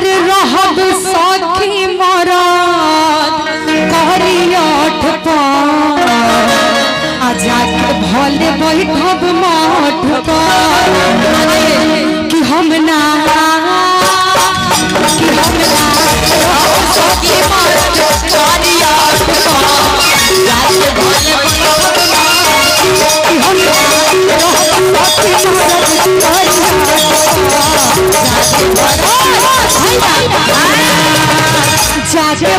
अरे रहब सखी मरद करियठ पर जाके भले बैठब मठ पर कि हम ना सखी मरद करियठ पर जाके भले जाके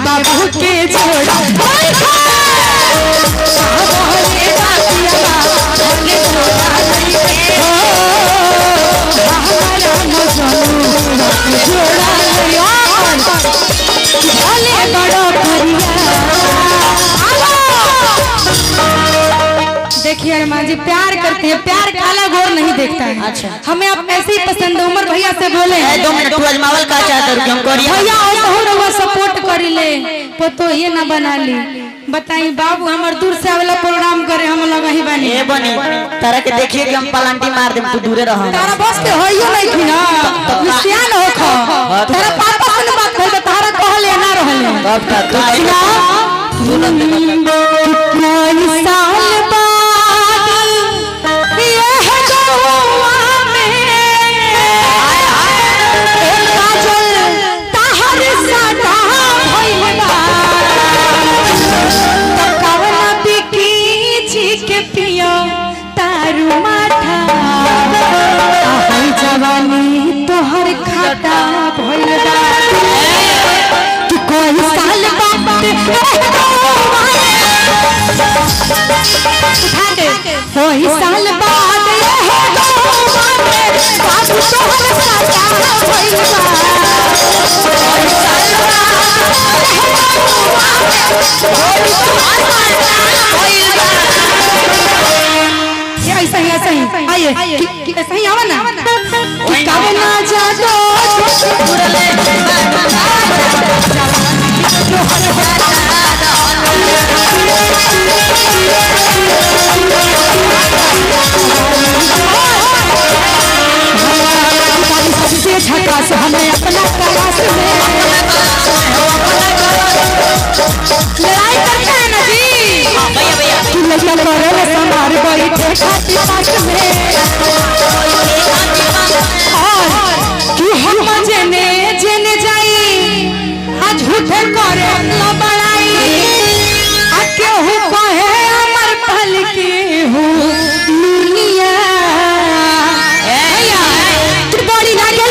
बाबू के छोड़ा देखिए अरमान जी प्यार करते हैं, प्यार काला घोर नहीं देखता है। अच्छा हमें आप ऐसे ही पसंद है। उमर भैया से बोले 2 मिनट तू अजमावल का चाहत हम करिए भैया और सपोर्ट करी ले पतो ये ना बना ली बताई बाबू हमर दूर से वाला प्रोग्राम करे हम लगा ही बनी ए बनी तारा के देखिए कि हम पलांटी मार देम तू दूरे रह तारा बस के होइयो नहीं थी ना क्रिश्चियन हो खो तारा पापा से बात कर तारा कहले ना रहले अब तक कोई साल बाद ये है गोवा में एक काजल ताहर साडा भइलबा तकावना बिकी जी के पियो तारू माथा आहई जवानी तोहर खाटा भइलबा कि कोई साल बाद वही साल बाद बाबू तोहर साटा ऐसा ही आइए ऐसा ही आवा ना कब ना जादो झकास हमें अपना तलाश में लड़ाई करते हैं ना जी भैया भैया समार बैठे खाती पास में और कि हम जेने जेने जाई आज झूठे करे न बड़ाई आ केहू कहे अमर पहल के हो दुनिया बड़ी लागे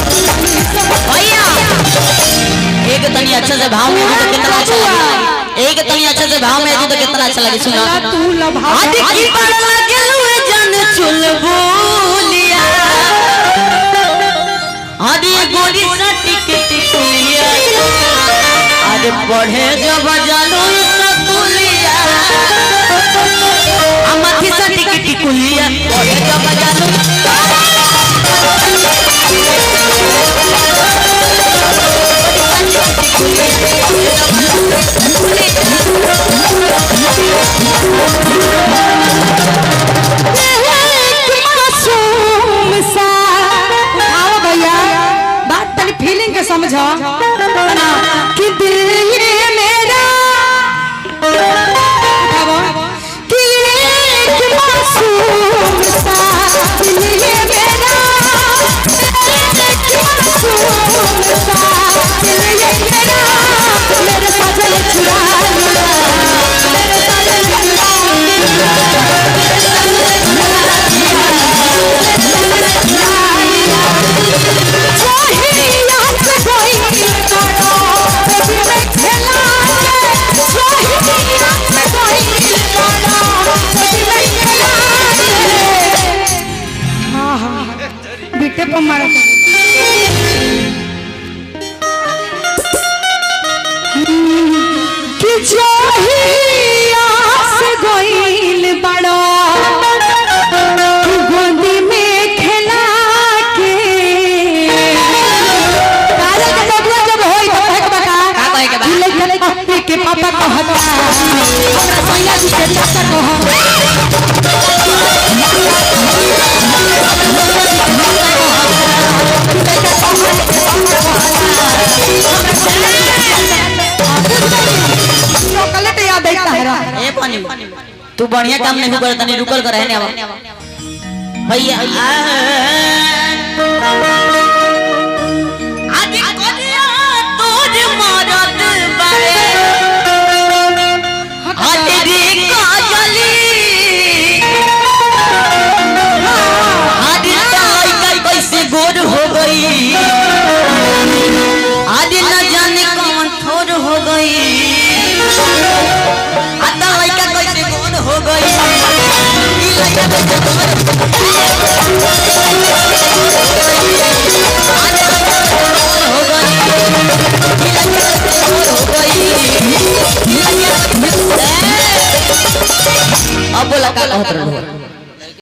भैया अच्छे से भाव में तो कितना अच्छा लगे। एक तनी अच्छे से भाव में तो कितना अच्छा लगे। सुना तू लभा आदि की बड़ लगे हुए जन चुलबुलिया आदि गोरी सा टिकट कुलिया आदि पढ़े जब जानो स्कूलिया अमथी सा टिकट कुलिया पढ़े जब जानो समझा कि दिल ये मेरा कि एक मासूम सा दिल ये मेरा एक मासूम सा दिल ये मेरा मेरे साजन चुरा लिया मेरे साजन चुरा बीटे पर मारा कि जो ही आस गोइल बड़ो गोदी में खेला के काले के बबुआ जब होई तो एक बता का कहे के बा खेले खेले के पापा कहता हमरा सैया जी के चाचा कह चॉकलेट याद देता है ए पानी तू बढ़िया काम नहीं करत नहीं रुकल कर है ने अब भैया